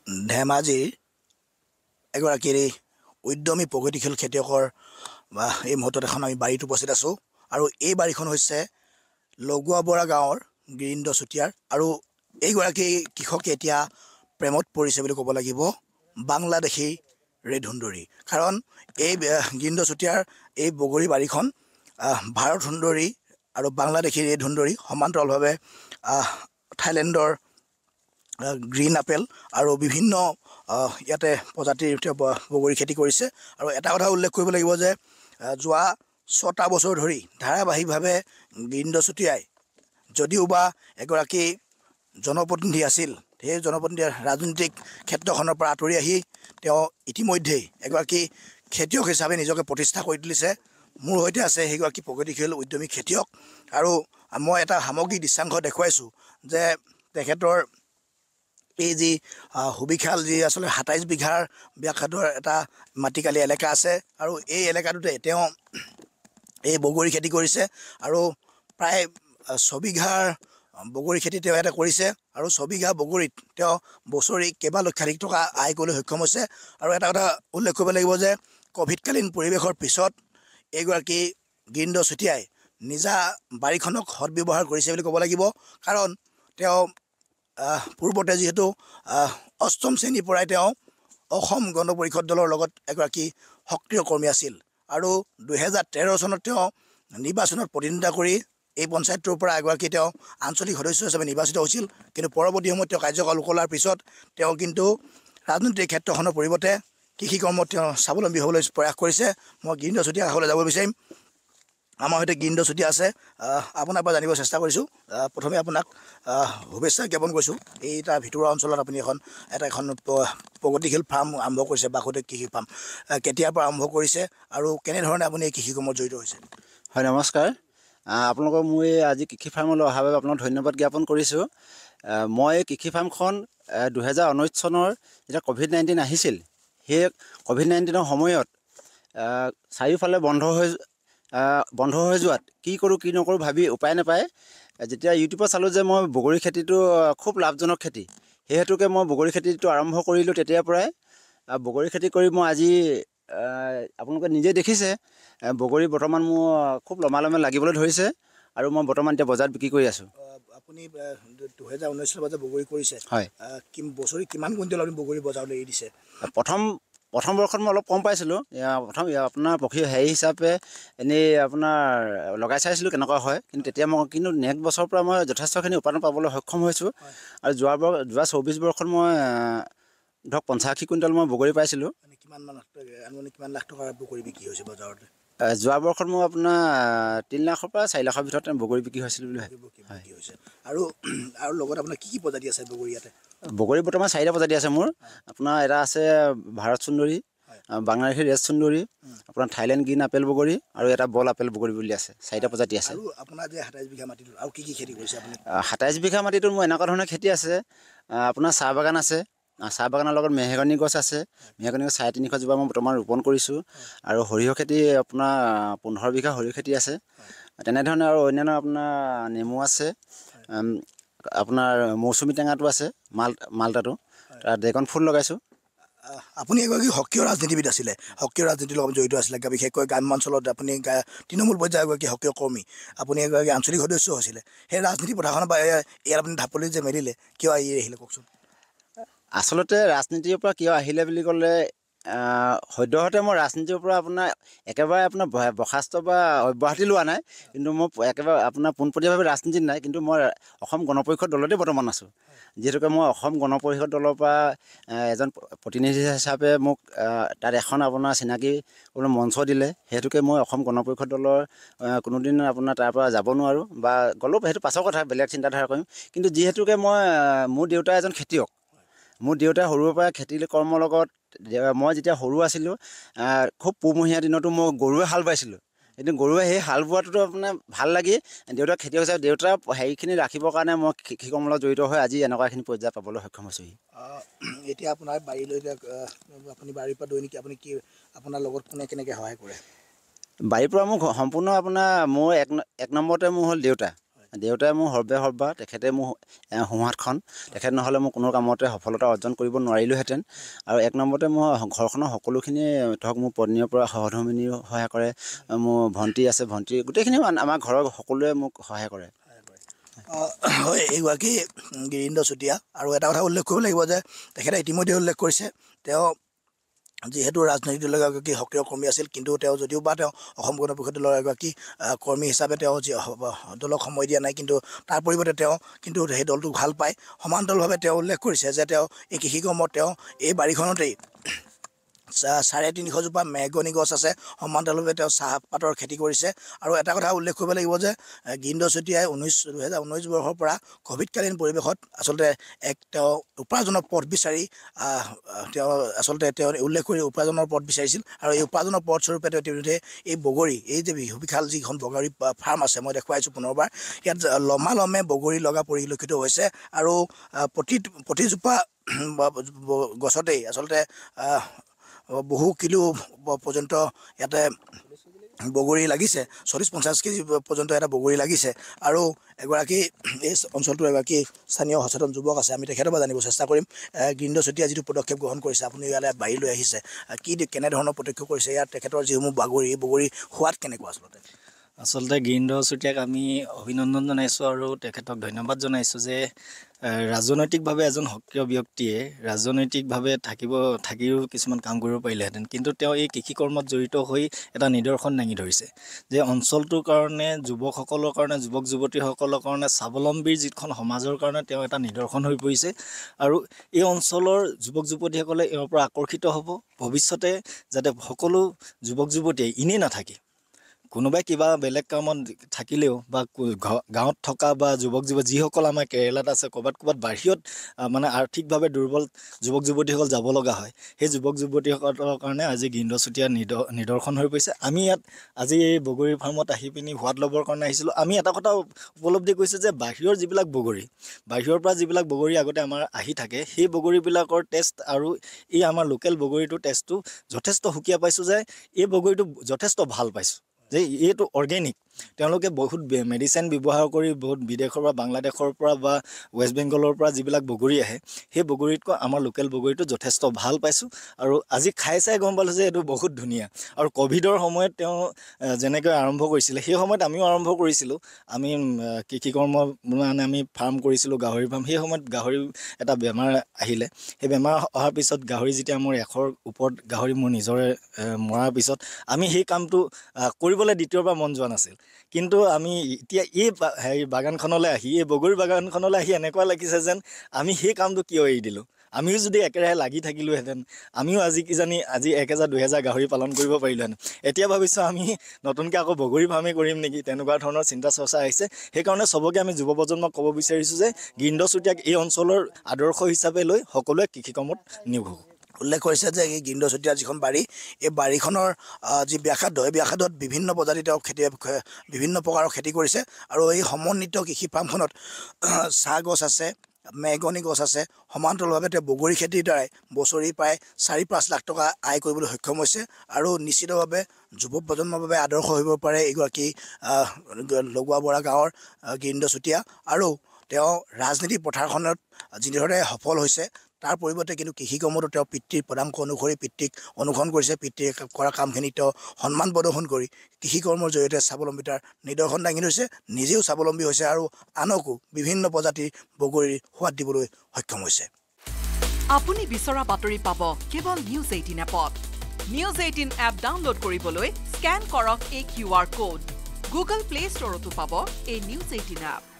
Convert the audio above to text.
ধেমাজিৰ এগৰাকী উদ্যমী প্ৰগতিশীল খেতিয়কৰ এই মুহূৰ্তত এখন আমি বাৰীত উপস্থিত আছোঁ আৰু এই বাৰীখন হৈছে লগুৱাবৰা গাঁৱৰ গিৰীন্দ্ৰ চুতীয়াৰ আৰু এইগৰাকী কৃষকে এতিয়া প্ৰেমত পৰিছে বুলি ক'ব লাগিব বাংলাদেশী ৰেধুন্দৰী কাৰণ এই গিৰীন্দ্ৰ চুতীয়াৰ এই বগৰী বাৰীখন ভাৰত সুন্দৰী আৰু বাংলাদেশী ৰেধুন্দৰী সমান্তৰালভাৱে থাইলেণ্ডৰ গ্ৰীণ আপেল আৰু বিভিন্ন ইয়াতে প্ৰজাতিৰ বগৰী খেতি কৰিছে আৰু এটা কথা উল্লেখ কৰিব লাগিব যে যোৱা 6টা বছৰ ধৰি ধাৰাবাহিকভাৱে গিৰীন্দ্ৰ চুতীয়াই যদিওবা এগৰাকী জনপ্ৰতিনিধি আছিল সেই জনপ্ৰতিনিধি ৰাজনৈতিক ক্ষেত্ৰখনৰ পৰা আঁতৰি আহি তেওঁ ইতিমধ্যেই এগৰাকী খেতিয়ক হিচাপে নিজকে প্ৰতিষ্ঠা কৰি তুলিছে মোৰ সৈতে আছে সেইগৰাকী প্ৰগতিশীল উদ্যমী খেতিয়ক আৰু মই এটা সামগ্ৰিক দৃশ্যাংশ দেখুৱাইছোঁ যে তেখেতৰ এই যি সুবিশাল যি আচলতে 27 বিঘাৰ ব্যাসাৰ্ধৰ এটা মাটিকালি এলেকা আছে আৰু এই এলেকাটোতে তেওঁ এই বগৰী খেতি কৰিছে আৰু প্ৰায় 6 বিঘাৰ বগৰী খেতি তেওঁ ইয়াতে কৰিছে আৰু 6 বিঘা বগৰীত তেওঁ বছৰি কেইবা লক্ষাধিক টকা আয় কৰিবলৈ সক্ষম হৈছে আৰু এটা কথা উল্লেখ কৰিব লাগিব যে কোভিডকালীন পৰিৱেশৰ পিছত এইগৰাকী গিৰীন্দ্ৰ চুতীয়াই নিজা বাৰীখনক সদব্যৱহাৰ কৰিছে বুলি ক'ব লাগিব কাৰণ তেওঁ পূৰ্বতে যিহেতু 8ম শ্ৰেণীৰ পৰাই তেওঁ অসম গণ পৰিষদ দলৰ লগত এগৰাকী সক্ৰিয় কৰ্মী আছিল আৰু 2013 চনত তেওঁ নিৰ্বাচনত প্ৰতিদ্বন্দ্বিতা কৰি এই পঞ্চায়তৰ পৰা এগৰাকী তেওঁ আঞ্চলিক সদস্য হিচাপে নিৰ্বাচিত হৈছিল কিন্তু পৰৱৰ্তী সময়ত তেওঁ কাৰ্যকাল উকলাৰ পিছত তেওঁ কিন্তু ৰাজনৈতিক ক্ষেত্ৰখনৰ পৰিৱৰ্তে কৃষি কৰ্মত তেওঁ স্বাৱলম্বী হ'বলৈ প্ৰয়াস কৰিছে মই গিৰীন্দ্ৰ চুতীয়াৰ কাষলৈ যাব বিচাৰিম আমাৰ সৈতে গিৰীন্দ্ৰ চুতীয়া আছে আপোনাৰ পৰা জানিব চেষ্টা কৰিছোঁ প্ৰথমে আপোনাক শুভেচ্ছা জ্ঞাপন কৰিছোঁ এই তাৰ ভিতৰুৱা অঞ্চলত আপুনি এখন প্ৰগতিশীল ফাৰ্ম আৰম্ভ কৰিছে বাসুদেৱ কৃষি ফাৰ্ম কেতিয়াৰ পৰা আৰম্ভ কৰিছে আৰু কেনেধৰণে আপুনি এই কৃষি কৰ্মত জড়িত হৈছে হয় নমস্কাৰ আপোনালোকক মই আজি কৃষি ফাৰ্মলৈ অহাৰ বাবে আপোনাক ধন্যবাদ জ্ঞাপন কৰিছোঁ মই কৃষি ফাৰ্মখন 2019 চনৰ যেতিয়া COVID-19 আহিছিল সেই COVID-19ৰ সময়ত চাৰিওফালে বন্ধ হৈ যোৱাত কি কৰোঁ কি নকৰোঁ ভাবি উপায় নাপায় যেতিয়া ইউটিউবত চালোঁ যে মই বগৰী খেতিটো খুব লাভজনক খেতি সেই হেতুকে মই বগৰী খেতিটো আৰম্ভ কৰিলোঁ তেতিয়াৰ পৰাই বগৰী খেতি কৰি মই আজি আপোনালোকে নিজে দেখিছে বগৰী বৰ্তমান মোৰ খুব লমালমে লাগিবলৈ ধৰিছে আৰু মই বৰ্তমান এতিয়া বজাৰত বিক্ৰী কৰি আছোঁ আপুনি 2019 চনৰ বজাৰত বগৰী কৰিছে হয় বছৰি কিমান কুইণ্টেল আপুনি বগৰী বজাৰলৈ এৰি দিছে প্ৰথম বৰ্ষত মই অলপ কম পাইছিলোঁ প্ৰথম আপোনাৰ হেৰি হিচাপে এনেই আপোনাৰ লগাই চাইছিলোঁ কেনেকুৱা হয় কিন্তু নেক্সট বছৰৰ পৰা মই যথেষ্টখিনি উৎপাদন পাবলৈ সক্ষম হৈছোঁ আৰু যোৱা 24 বৰ্ষত মই ধৰক 85 কুইণ্টেল মই বগৰী পাইছিলোঁ কিমান লাখ টকাৰ বগৰী বিক্ৰী হৈছে বজাৰত যোৱা বৰ্ষত মই আপোনাৰ 3 লাখৰ পৰা 4 লাখৰ ভিতৰত বগৰী বিক্ৰী হৈছিল বুলি হৈছে আৰু লগত আপোনাৰ কি প্ৰজাতি আছে বগৰী ইয়াতে বগৰী বৰ্তমান 4টা প্ৰজাতি আছে মোৰ আপোনাৰ এটা আছে ভাৰত সুন্দৰী বাংলাদেশী ৰেড সুন্দৰী আপোনাৰ থাইলেণ্ড গ্ৰীণ আপেল বগৰী আৰু এটা বল আপেল বগৰী বুলি আছে 4টা প্ৰজাতি আছে আৰু আপোনাৰ যে 27 বিঘা মাটিত আৰু কি খেতি কৰিছে আপুনি 27 বিঘা মাটিটোত মোৰ এনেকুৱা ধৰণৰ খেতি আছে আপোনাৰ চাহ বাগান আছে চাহ বাগানৰ লগত মেহগনি গছ আছে মেহগনি গছ 350 জোপা মই বৰ্তমান ৰোপণ কৰিছোঁ আৰু সৰিয়হ খেতি আপোনাৰ 15 বিঘা সৰিয়হ খেতি আছে তেনেধৰণে আৰু অন্যান্য আপোনাৰ নেমু আছে আপোনাৰ মৌচুমী টেঙাটো আছে মালটাটো ড্ৰেগন ফ্ৰুট লগাইছোঁ আপুনি এগৰাকী সক্ৰিয় ৰাজনীতিবিদ আছিলে সক্ৰিয় ৰাজনীতিৰ লগত জড়িত আছিলে বিশেষকৈ গ্ৰাম্যাঞ্চলত আপুনি তৃণমূল পৰ্যায়ৰ এগৰাকী সক্ৰিয় কৰ্মী আপুনি এগৰাকী আঞ্চলিক সদস্য হৈছিলে সেই ৰাজনীতি পথাৰখনৰ পৰা ইয়াত আপুনি ঢাপলি যে মেলিলে কিয় এৰি আহিলে কওকচোন আচলতে ৰাজনীতিৰ পৰা কিয় আহিলে বুলি ক'লে সদ্যহতে মই ৰাজনীতিৰ পৰা আপোনাৰ একেবাৰে আপোনাৰ বৰ্খাস্ত বা অব্যাহতি লোৱা নাই কিন্তু মই একেবাৰে আপোনাৰ পোনপটীয়াভাৱে ৰাজনীতিত নাই কিন্তু মই অসম গণ পৰিষদ দলতে বৰ্তমান আছোঁ যিহেতুকে মই অসম গণ পৰিষদ দলৰ পৰা এজন প্ৰতিনিধি হিচাপে মোক তাত এখন আপোনাৰ চিনাকি কোনো মঞ্চ দিলে সেইটোকে মই অসম গণ পৰিষদ দলৰ কোনোদিন আপোনাৰ তাৰ পৰা যাব নোৱাৰোঁ বা গ'লেও সেইটো পাছৰ কথা বেলেগ চিন্তাধাৰা কৰিম কিন্তু যিহেতুকে মোৰ দেউতা এজন খেতিয়ক মোৰ দেউতাই সৰুৰে পৰা খেতি কৰ্মৰ লগত মই যেতিয়া সৰু আছিলোঁ খুব পুহমহীয়া দিনতো মই গৰুৱে হাল বাইছিলোঁ কিন্তু গৰুৱে সেই হাল বোৱাটোতো আপোনাৰ ভাল লাগি দেউতাক খেতিয়ক হিচাপে দেউতাৰ হেৰিখিনি ৰাখিবৰ কাৰণে মই কৃষি কৰ্মৰ লগত জড়িত হৈ আজি এনেকুৱাখিনি পৰ্যায় পাবলৈ সক্ষম হৈছোঁহি এতিয়া আপোনাৰ বাৰীলৈ আপুনি বাৰীৰ পৰা দৈনিক আপুনি কি আপোনাৰ লগত কোনে কেনেকৈ সহায় কৰে বাৰীৰ পৰা মোক সম্পূৰ্ণ আপোনাৰ মোৰ এক নম্বৰতে মোৰ হ'ল দেউতা দেউতাই মোৰ সৰ্বা তেখেতে মোৰ সোঁহাতখন তেখেত নহ'লে মই কোনো কামতে সফলতা অৰ্জন কৰিব নোৱাৰিলোহেঁতেন আৰু এক নম্বৰতে মই ঘৰখনৰ সকলোখিনি ধৰক মোৰ পত্নীৰ পৰা সহধৰ্মিনীও সহায় কৰে মোৰ ভণ্টি আছে ভণ্টি গোটেইখিনি আমাৰ ঘৰৰ সকলোৱে মোক সহায় কৰে হয় এইগৰাকী গিৰীন্দ্ৰ চুতীয়া আৰু এটা কথা উল্লেখ কৰিব লাগিব যে তেখেতে ইতিমধ্যে উল্লেখ কৰিছে তেওঁ যিহেতু ৰাজনৈতিক দলৰ এগৰাকী সক্ৰিয় কৰ্মী আছিল কিন্তু তেওঁ যদিও বা তেওঁ অসম গণ পৰিষদ দলৰ এগৰাকী কৰ্মী হিচাপে তেওঁ দলক সময় দিয়া নাই কিন্তু তাৰ পৰিৱৰ্তে তেওঁ কিন্তু সেই দলটোক ভাল পায় সমান্তৰালভাৱে তেওঁ উল্লেখ কৰিছে যে তেওঁ এই কৃষি কৰ্মত তেওঁ এই বাৰীখনতেই 350 জোপা মেহগনি গছ আছে সমান্তৰালভাৱে তেওঁ চাহপাতৰ খেতি কৰিছে আৰু এটা কথা উল্লেখ কৰিব লাগিব যে গিৰীন্দ্ৰ চুতীয়াই 2019 বৰ্ষৰ পৰা কোভিডকালীন পৰিৱেশত আচলতে তেওঁ উপাৰ্জনৰ পথ বিচাৰি তেওঁ আচলতে তেওঁ উল্লেখ কৰি উপাৰ্জনৰ পথ বিচাৰিছিল আৰু এই উপাৰ্জনৰ পথ স্বৰূপে তেওঁ ইতিমধ্যে এই বগৰী এই যে বিশাল যিখন বগৰী ফাৰ্ম আছে মই দেখুৱাইছোঁ পুনৰবাৰ ইয়াত লমালমে বগৰী লগা পৰিলক্ষিত হৈছে আৰু প্ৰতিজোপা গছতেই আচলতে বহু কিলো পৰ্যন্ত ইয়াতে বগৰী লাগিছে 40-50 কেজি পৰ্যন্ত এটা বগৰী লাগিছে আৰু এগৰাকী এই অঞ্চলটোৰ এগৰাকী স্থানীয় সচেতন যুৱক আছে আমি তেখেতৰ পৰা জানিব চেষ্টা কৰিম গিৰীন্দ্ৰ চুতীয়া যিটো পদক্ষেপ গ্ৰহণ কৰিছে আপুনি ইয়ালৈ বাৰী লৈ আহিছে কেনেধৰণৰ পদক্ষেপ কৰিছে ইয়াত তেখেতৰ যিসমূহ বগৰী সোৱাদ কেনেকুৱা আচলতে গিৰীন্দ্ৰ চুতীয়াক আমি অভিনন্দন জনাইছোঁ আৰু তেখেতক ধন্যবাদ জনাইছোঁ যে ৰাজনৈতিকভাৱে এজন সক্ৰিয় ব্যক্তিয়ে ৰাজনৈতিকভাৱে থাকিও কিছুমান কাম কৰিব পাৰিলেহেঁতেন কিন্তু তেওঁ এই কৃষি কৰ্মত জড়িত হৈ এটা নিদৰ্শন দাঙি ধৰিছে যে অঞ্চলটোৰ কাৰণে যুৱকসকলৰ কাৰণে যুৱক যুৱতীসকলৰ কাৰণে স্বাৱলম্বীৰ যিখন সমাজৰ কাৰণে তেওঁ এটা নিদৰ্শন হৈ পৰিছে আৰু এই অঞ্চলৰ যুৱক যুৱতীসকলে ইয়াৰ পৰা আকৰ্ষিত হ'ব ভৱিষ্যতে যাতে সকলো যুৱক যুৱতীয়ে এনেই নাথাকে কোনোবাই কিবা বেলেগ কামত থাকিলেও বা গাঁৱত থকা বা যুৱক যিসকল আমাৰ কেৰেলাত আছে ক'ৰবাত বাহিৰত মানে আৰ্থিকভাৱে দুৰ্বল যুৱক যুৱতীসকল যাব লগা হয় সেই যুৱক যুৱতীসকলৰ কাৰণে আজি গিৰীন্দ্ৰ চুতীয়া নিদৰ্শন হৈ পৰিছে আমি ইয়াত আজি এই বগৰী ফাৰ্মত আহি পিনি সোৱাদ ল'বৰ কাৰণে আহিছিলোঁ আমি এটা কথা উপলব্ধি কৰিছোঁ যে বাহিৰৰ যিবিলাক বাহিৰৰ পৰা যিবিলাক বগৰী আগতে আমাৰ আহি থাকে সেই বগৰীবিলাকৰ টেষ্ট আৰু এই আমাৰ লোকেল বগৰীটোৰ টেষ্টটো যথেষ্ট সুকীয়া পাইছোঁ যে এই বগৰীটো যথেষ্ট ভাল পাইছোঁ যে এইটো অৰ্গেনিক তেওঁলোকে বহুত মেডিচিন ব্যৱহাৰ কৰি বহুত বিদেশৰ পৰা বাংলাদেশৰ পৰা বা ৱেষ্ট বেংগলৰ পৰা যিবিলাক বগৰী আহে সেই বগৰীতকৈ আমাৰ লোকেল বগৰীটো যথেষ্ট ভাল পাইছোঁ আৰু আজি খাই চাই গম পালোঁ যে এইটো বহুত ধুনীয়া আৰু ক'ভিডৰ সময়ত তেওঁ যেনেকৈ আৰম্ভ কৰিছিলে সেই সময়ত আমিও আৰম্ভ কৰিছিলোঁ আমি কৃষি কৰ্ম মানে আমি ফাৰ্ম কৰিছিলোঁ গাহৰি ফাৰ্ম সেই সময়ত গাহৰি এটা বেমাৰ আহিলে সেই বেমাৰ অহাৰ পিছত গাহৰি যেতিয়া মোৰ 100ৰ ওপৰত গাহৰি মোৰ নিজৰে মৰাৰ পিছত আমি সেই কামটো কৰিবলৈ দ্বিতীয়বাৰ মন যোৱা নাছিল কিন্তু আমি এতিয়া এই বাগানখনলৈ আহি এই বগৰী বাগানখনলৈ আহি এনেকুৱা লাগিছে যেন আমি সেই কামটো কিয় এৰি দিলোঁ আমিও যদি একেৰাহে লাগি থাকিলোহেঁতেন আমিও আজি 1000-2000 গাহৰি পালন কৰিব পাৰিলোহেঁতেন এতিয়া ভাবিছোঁ আমি নতুনকৈ আকৌ বগৰী ফাৰ্মেই কৰিম নেকি তেনেকুৱা ধৰণৰ চিন্তা চৰ্চা আহিছে সেইকাৰণে চবকে আমি যুৱ প্ৰজন্মক ক'ব বিচাৰিছোঁ যে গিৰীন্দ্ৰ চুতীয়াক এই অঞ্চলৰ আদৰ্শ হিচাপে লৈ সকলোৱে কৃষি কৰ্মত নিয়োগ হ'ব উল্লেখ কৰিছে যে এই গিৰীন্দ্ৰ চুতীয়াৰ যিখন বাৰী এই বাৰীখনৰ যি ব্যাসাৰ্ধ এই ব্যাসাৰ্ধত বিভিন্ন প্ৰজাতি তেওঁ বিভিন্ন প্ৰকাৰৰ খেতি কৰিছে আৰু এই সমন্বিত কৃষি ফাৰ্মখনত চাহ গছ আছে মেহগনি গছ আছে সমান্তৰালভাৱে তেওঁ বগৰী খেতিৰ দ্বাৰাই বছৰি প্ৰায় 4-5 লাখ টকা আয় কৰিবলৈ সক্ষম হৈছে আৰু নিশ্চিতভাৱে যুৱ প্ৰজন্মৰ বাবে আদৰ্শ হ'ব পাৰে এইগৰাকী লগোৱাবৰা গাঁৱৰ গিৰীন্দ্ৰ চুতীয়া আৰু তেওঁ ৰাজনীতি পথাৰখনত যিদৰে সফল হৈছে তাৰ পৰিৱৰ্তে কিন্তু কৃষি কৰ্মতো তেওঁ পিতৃৰ পদাংক অনুসৰি পিতৃক অনুসৰণ কৰিছে পিতৃয়ে কৰা কামখিনি তেওঁ সন্মান প্ৰদৰ্শন কৰি কৃষি কৰ্মৰ জৰিয়তে স্বাৱলম্বিতাৰ নিদৰ্শন দাঙি ধৰিছে নিজেও স্বাৱলম্বী হৈছে আৰু আনকো বিভিন্ন প্ৰজাতিৰ বগৰীৰ সোৱাদ দিবলৈ সক্ষম হৈছে আপুনি বিচৰা বাতৰি পাব কেৱল নিউজ 18 এপত নিউজ 18 এপ ডাউনলোড কৰিবলৈ স্কেন কৰক এই QR কোড গুগল প্লে ষ্টৰতো পাব এই নিউজ 18 এপ